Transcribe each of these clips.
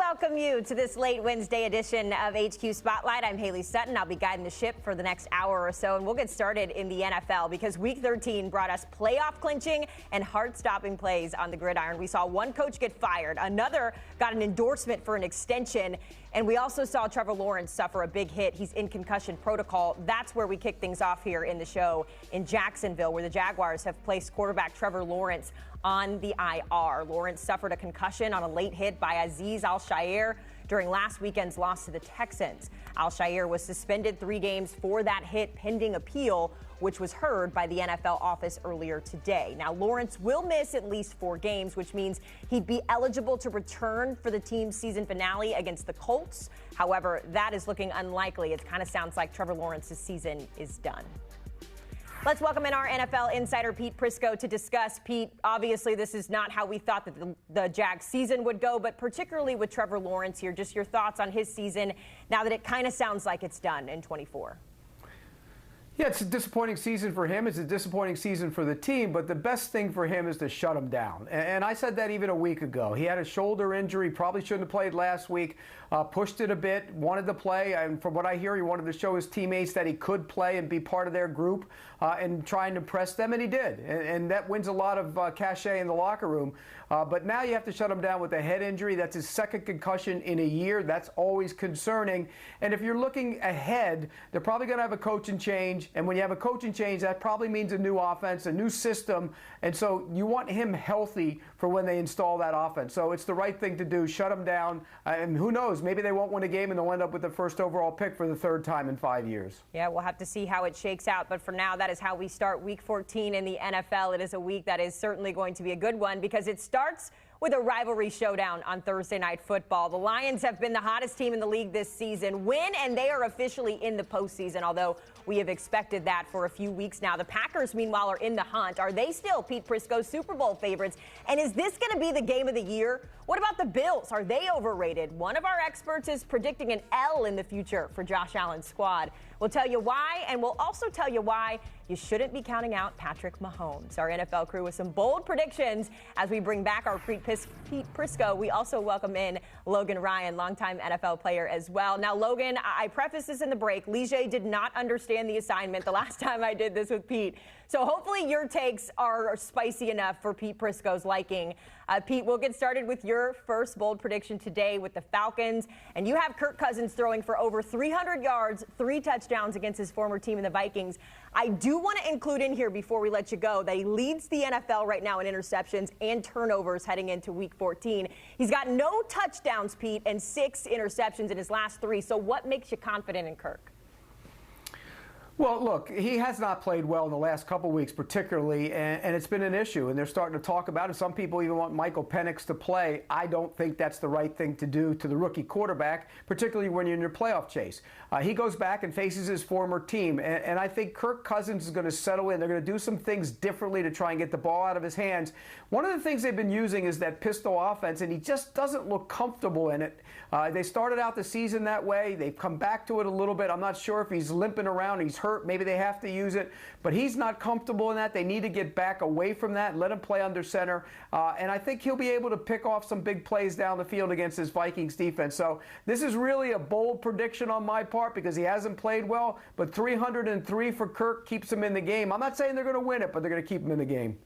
welcome you to this late Wednesday edition of HQ Spotlight. I'm Haley Sutton. I'll be guiding the ship for the next hour or so, and we'll get started in the NFL because Week 13 brought us playoff clinching and heart-stopping plays on the gridiron. We saw one coach get fired, another got an endorsement for an extension, and we also saw Trevor Lawrence suffer a big hit. He's in concussion protocol. That's where we kick things off here in the show in Jacksonville, where the Jaguars have placed quarterback Trevor Lawrence on the IR. Lawrence suffered a concussion on a late hit by Azeez Al-Shaair during last weekend's loss to the Texans. Al-Shaair was suspended 3 games for that hit pending appeal, which was heard by the NFL office earlier today. Now, Lawrence will miss at least 4 games, which means he'd be eligible to return for the team's season finale against the Colts. However, that is looking unlikely. It kind of sounds like Trevor Lawrence's season is done. Let's welcome in our NFL insider, Pete Prisco, to discuss. Pete, obviously this is not how we thought that the Jags season would go, but particularly with Trevor Lawrence here, just your thoughts on his season now that it kind of sounds like it's done in 24. Yeah, it's a disappointing season for him. It's a disappointing season for the team, but the best thing for him is to shut him down. And I said that even a week ago. He had a shoulder injury, probably shouldn't have played last week, pushed it a bit, wanted to play, and from what I hear, he wanted to show his teammates that he could play and be part of their group and try and impress them, and he did. And that wins a lot of cachet in the locker room. But now you have to shut him down with a head injury. That's his second concussion in a year. That's always concerning. And if you're looking ahead, they're probably going to have a coaching change. And when you have a coaching change, that probably means a new offense, a new system. And so you want him healthy for when they install that offense. So it's the right thing to do. Shut him down. And who knows? Maybe they won't win a game and they'll end up with the first overall pick for the 3rd time in 5 years. Yeah, we'll have to see how it shakes out. But for now, that is how we start Week 14 in the NFL. It is a week that is certainly going to be a good one because it starts with a rivalry showdown on Thursday Night Football. The Lions have been the hottest team in the league this season, and they are officially in the postseason, although we have expected that for a few weeks now. The Packers, meanwhile, are in the hunt. Are they still Pete Prisco Super Bowl favorites? And is this going to be the game of the year? What about the Bills? Are they overrated? One of our experts is predicting an L in the future for Josh Allen's squad. We'll tell you why, and we'll also tell you why you shouldn't be counting out Patrick Mahomes. Our NFL crew with some bold predictions as we bring back our Pete Prisco. We also welcome in Logan Ryan, longtime NFL player as well. Now, Logan, I prefaced this in the break. Lige did not understand the assignment the last time I did this with Pete. So hopefully your takes are spicy enough for Pete Prisco's liking. Pete, we'll get started with your first bold prediction today with the Falcons. And you have Kirk Cousins throwing for over 300 yards, 3 touchdowns against his former team in the Vikings. I do want to include in here before we let you go that he leads the NFL right now in interceptions and turnovers heading into Week 14. He's got no touchdowns, Pete, and 6 interceptions in his last 3. So what makes you confident in Kirk? Well, look, he has not played well in the last couple weeks particularly, and it's been an issue, and they're starting to talk about it. Some people even want Michael Penix to play. I don't think that's the right thing to do to the rookie quarterback, particularly when you're in your playoff chase. He goes back and faces his former team, and I think Kirk Cousins is going to settle in. They're going to do some things differently to try and get the ball out of his hands. One of the things they've been using is that pistol offense, and he just doesn't look comfortable in it. They started out the season that way. They've come back to it a little bit. I'm not sure if he's limping around. He's hurt. Maybe they have to use it, but he's not comfortable in that. They need to get back away from that and let him play under center. And I think he'll be able to pick off some big plays down the field against his Vikings defense. So this is really a bold prediction on my part because he hasn't played well, but 303 for Kirk keeps him in the game. I'm not saying they're going to win it, but they're going to keep him in the game.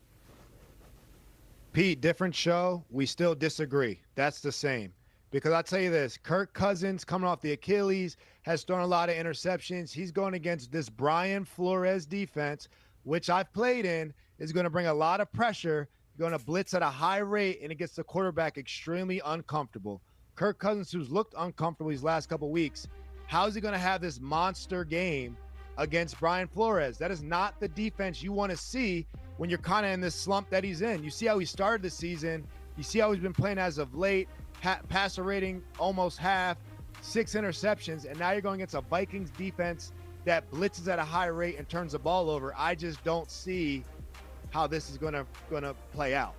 Pete, different show. We still disagree. That's the same. Because I'll tell you this, Kirk Cousins coming off the Achilles has thrown a lot of interceptions. He's going against this Brian Flores defense, which I've played in, is going to bring a lot of pressure, going to blitz at a high rate, and it gets the quarterback extremely uncomfortable. Kirk Cousins, who's looked uncomfortable these last couple weeks, how is he going to have this monster game against Brian Flores? That is not the defense you want to see when you're kind of in this slump that he's in. You see how he started the season. You see how he's been playing as of late. Passer rating almost half, 6 interceptions, and now you're going against a Vikings defense that blitzes at a high rate and turns the ball over. I just don't see how this is going to play out.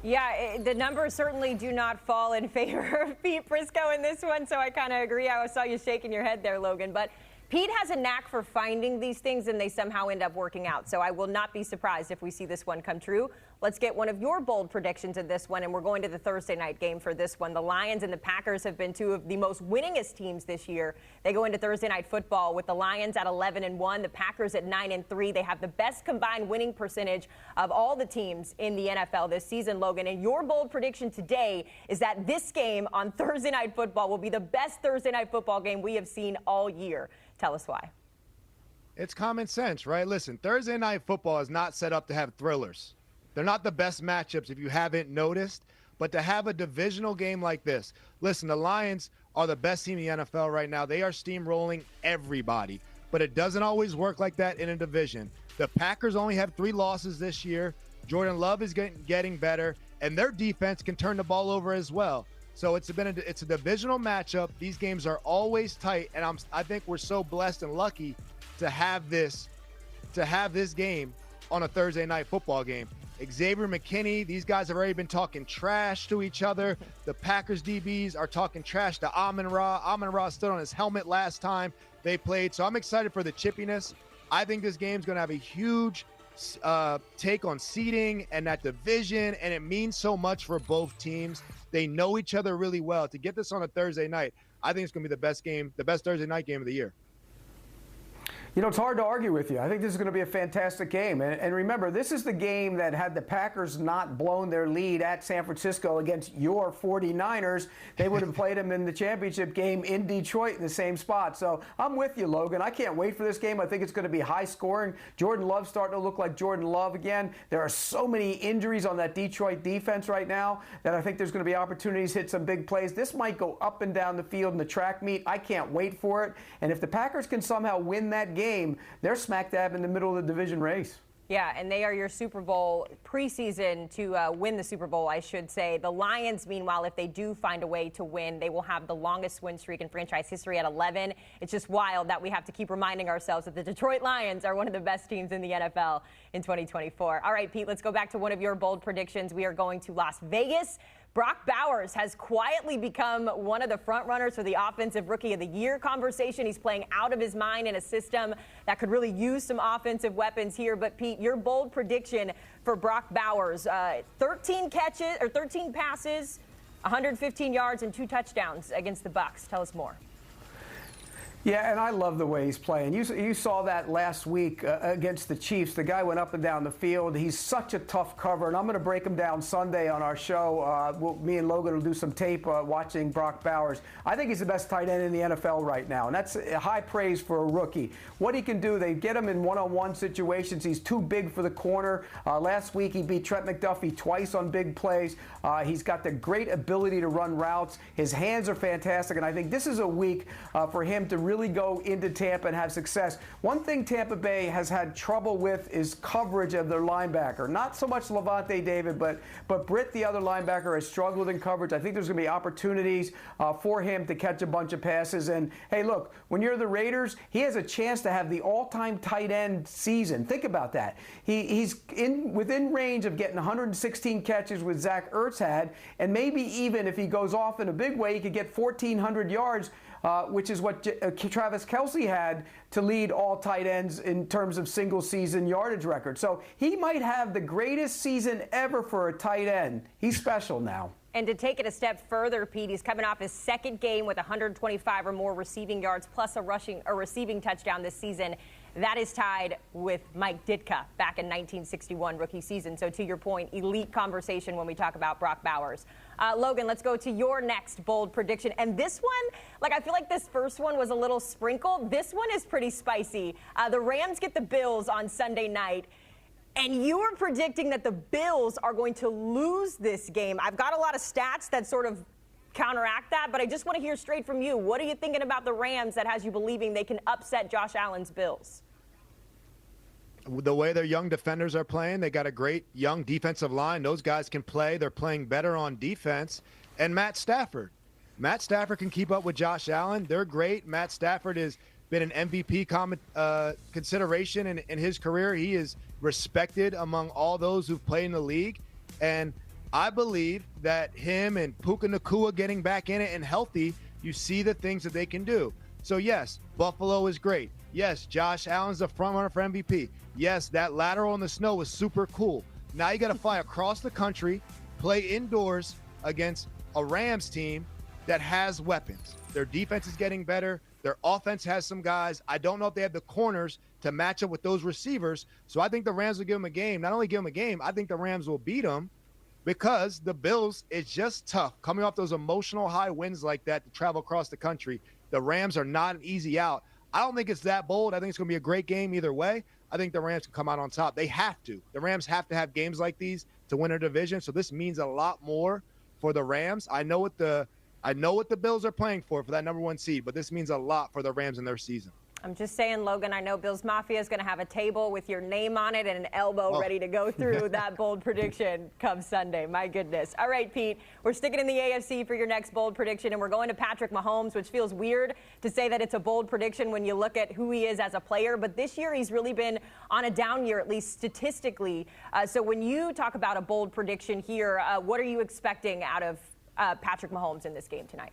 Yeah, the numbers certainly do not fall in favor of Pete Prisco in this one, so I kind of agree. I saw you shaking your head there, Logan, but Pete has a knack for finding these things and they somehow end up working out. So I will not be surprised if we see this one come true. let's get one of your bold predictions in this one, and we're going to the Thursday night game for this one. The Lions and the Packers have been two of the most winningest teams this year. They go into Thursday night football with the Lions at 11-1, the Packers at 9-3. They have the best combined winning percentage of all the teams in the NFL this season, Logan. And your bold prediction today is that this game on Thursday night football will be the best Thursday night football game we have seen all year. Tell us why. It's common sense, right? Listen, Thursday night football is not set up to have thrillers. They're not the best matchups if you haven't noticed, but to have a divisional game like this, listen, the Lions are the best team in the NFL right now. They are steamrolling everybody, but it doesn't always work like that in a division. The Packers only have 3 losses this year. Jordan Love is getting better, and their defense can turn the ball over as well. So it's a divisional matchup. These games are always tight, and I think we're so blessed and lucky to have this game on a Thursday night football game. Xavier McKinney, these guys have already been talking trash to each other. The Packers DBs are talking trash to Amon-Ra. Amon-Ra stood on his helmet last time they played. So I'm excited for the chippiness. I think this game's going to have a huge take on seeding and that division, and it means so much for both teams. They know each other really well. To get this on a Thursday night, I think it's going to be the best Thursday night game of the year. You know, it's hard to argue with you. I think this is going to be a fantastic game. And remember, this is the game that had the Packers not blown their lead at San Francisco against your 49ers, they would have played them in the championship game in Detroit in the same spot. So I'm with you, Logan. I can't wait for this game. I think it's going to be high scoring. Jordan Love's starting to look like Jordan Love again. There are so many injuries on that Detroit defense right now that I think there's going to be opportunities to hit some big plays. This might go up and down the field in the track meet. I can't wait for it. And if the Packers can somehow win that game, they're smack dab in the middle of the division race. Yeah, and they are your Super Bowl preseason to win the Super Bowl, I should say. The Lions, meanwhile, if they do find a way to win, they will have the longest win streak in franchise history at 11. It's just wild that we have to keep reminding ourselves that the Detroit Lions are one of the best teams in the NFL in 2024. All right, Pete, let's go back to one of your bold predictions. We are going to Las Vegas. Brock Bowers has quietly become one of the front runners for the Offensive Rookie of the Year conversation. He's playing out of his mind in a system that could really use some offensive weapons here. But Pete, your bold prediction for Brock Bowers, 13 passes, 115 yards and 2 touchdowns against the Bucs. Tell us more. Yeah, and I love the way he's playing. You saw that last week against the Chiefs. The guy went up and down the field. He's such a tough cover, and I'm going to break him down Sunday on our show. Me and Logan will do some tape watching Brock Bowers. I think he's the best tight end in the NFL right now, and that's high praise for a rookie. What he can do, they get him in one-on-one situations. He's too big for the corner. Last week he beat Trent McDuffie twice on big plays. He's got the great ability to run routes. His hands are fantastic, and I think this is a week for him to really go into Tampa and have success. One thing Tampa Bay has had trouble with is coverage of their linebacker. Not so much Levante David, but Britt, the other linebacker, has struggled in coverage. I think there's going to be opportunities for him to catch a bunch of passes. And, hey, look, when you're the Raiders, he has a chance to have the all-time tight end season. Think about that. He's within range of getting 116 catches with Zach Ertz had, and maybe even if he goes off in a big way, he could get 1,400 yards, which is what Travis Kelce had to lead all tight ends in terms of single-season yardage record. So he might have the greatest season ever for a tight end. He's special now. And to take it a step further, Pete, he's coming off his second game with 125 or more receiving yards plus a receiving touchdown this season. That is tied with Mike Ditka back in 1961 rookie season. So to your point, elite conversation when we talk about Brock Bowers. Logan, let's go to your next bold prediction. And this one, I feel like this first one was a little sprinkled. This one is pretty spicy. The Rams get the Bills on Sunday night. And you are predicting that the Bills are going to lose this game. I've got a lot of stats that sort of counteract that, but I just want to hear straight from you. What are you thinking about the Rams that has you believing they can upset Josh Allen's Bills? The way their young defenders are playing, they got a great young defensive line. Those guys can play. They're playing better on defense. And Matt Stafford can keep up with Josh Allen. They're great. Matt Stafford has been an MVP consideration in his career. He is respected among all those who've played in the league. And I believe that him and Puka Nacua getting back in it and healthy, you see the things that they can do. So, yes, Buffalo is great. Yes, Josh Allen's the front runner for MVP. Yes, that lateral in the snow was super cool. Now you got to fly across the country, play indoors against a Rams team that has weapons. Their defense is getting better. Their offense has some guys. I don't know if they have the corners to match up with those receivers. So I think the Rams will give them a game. Not only give them a game, I think the Rams will beat them because the Bills, it's just tough. Coming off those emotional high wins like that to travel across the country, the Rams are not an easy out. I don't think it's that bold. I think it's going to be a great game either way. I think the Rams can come out on top. They have to. The Rams have to have games like these to win a division. So this means a lot more for the Rams. I know what the Bills are playing for that number 1 seed, but this means a lot for the Rams in their season. I'm just saying, Logan, I know Bills Mafia is going to have a table with your name on it and an elbow ready to go through that bold prediction come Sunday. My goodness. All right, Pete, we're sticking in the AFC for your next bold prediction, and we're going to Patrick Mahomes, which feels weird to say that it's a bold prediction when you look at who he is as a player. But this year he's really been on a down year, at least statistically. So when you talk about a bold prediction here, what are you expecting out of Patrick Mahomes in this game tonight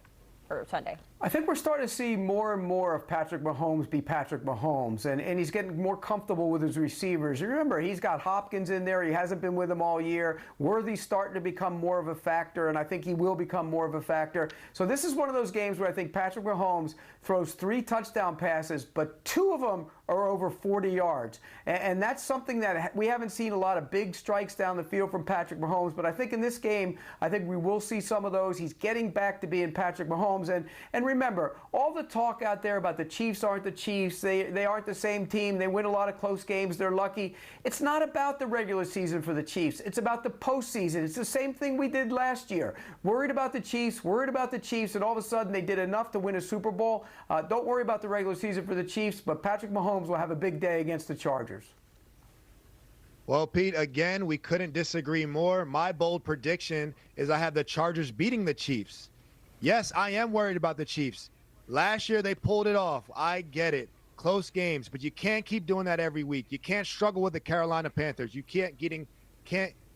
or Sunday? I think we're starting to see more and more of Patrick Mahomes be Patrick Mahomes, and he's getting more comfortable with his receivers. You remember, he's got Hopkins in there. He hasn't been with him all year. Worthy's starting to become more of a factor, and I think he will become more of a factor. So this is one of those games where I think Patrick Mahomes throws 3 touchdown passes, but 2 of them are over 40 yards. And that's something that we haven't seen a lot of big strikes down the field from Patrick Mahomes, but I think in this game, I think we will see some of those. He's getting back to being Patrick Mahomes. And remember, all the talk out there about the Chiefs aren't the Chiefs, they aren't the same team, they win a lot of close games, they're lucky. It's not about the regular season for the Chiefs. It's about the postseason. It's the same thing we did last year. Worried about the Chiefs, and all of a sudden they did enough to win a Super Bowl. Don't worry about the regular season for the Chiefs, but Patrick Mahomes will have a big day against the Chargers. Well, Pete, again, we couldn't disagree more. My bold prediction is I have the Chargers beating the Chiefs. Yes, I am worried about the Chiefs. Last year, they pulled it off. I get it. Close games, but you can't keep doing that every week. You can't struggle with the Carolina Panthers. You can't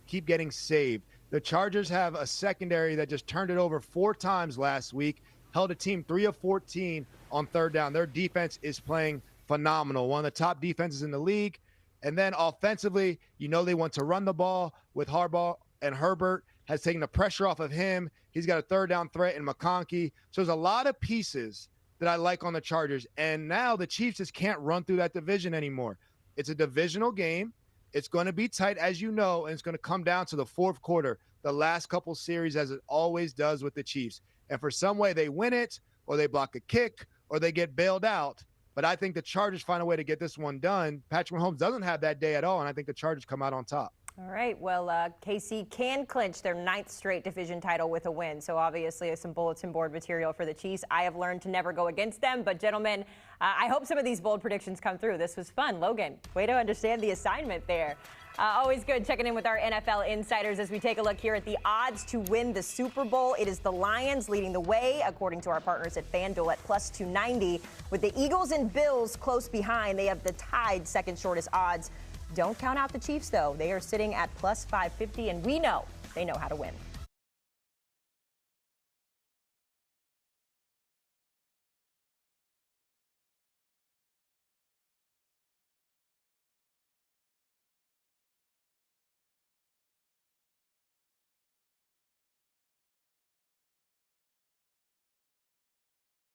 keep getting saved. The Chargers have a secondary that just turned it over 4 times last week, held a team 3 of 14 on 3rd down. Their defense is playing phenomenal. One of the top defenses in the league. And then offensively, they want to run the ball with Harbaugh, and Herbert has taken the pressure off of him. He's got a 3rd down threat in McConkey. So there's a lot of pieces that I like on the Chargers. And now the Chiefs just can't run through that division anymore. It's a divisional game. It's going to be tight, as you know, and it's going to come down to the 4th quarter, the last couple series, as it always does with the Chiefs. And for some way, they win it, or they block a kick, or they get bailed out. But I think the Chargers find a way to get this one done. Patrick Mahomes doesn't have that day at all, and I think the Chargers come out on top. All right. Well, KC can clinch their 9th straight division title with a win. So obviously some bulletin board material for the Chiefs. I have learned to never go against them. But gentlemen, I hope some of these bold predictions come through. This was fun. Logan, way to understand the assignment there. Always good checking in with our NFL insiders as we take a look here at the odds to win the Super Bowl. It is the Lions leading the way, according to our partners at FanDuel, at plus 290. With the Eagles and Bills close behind, they have the tied 2nd shortest odds. Don't count out the Chiefs, though. They are sitting at plus 550, and we know they know how to win.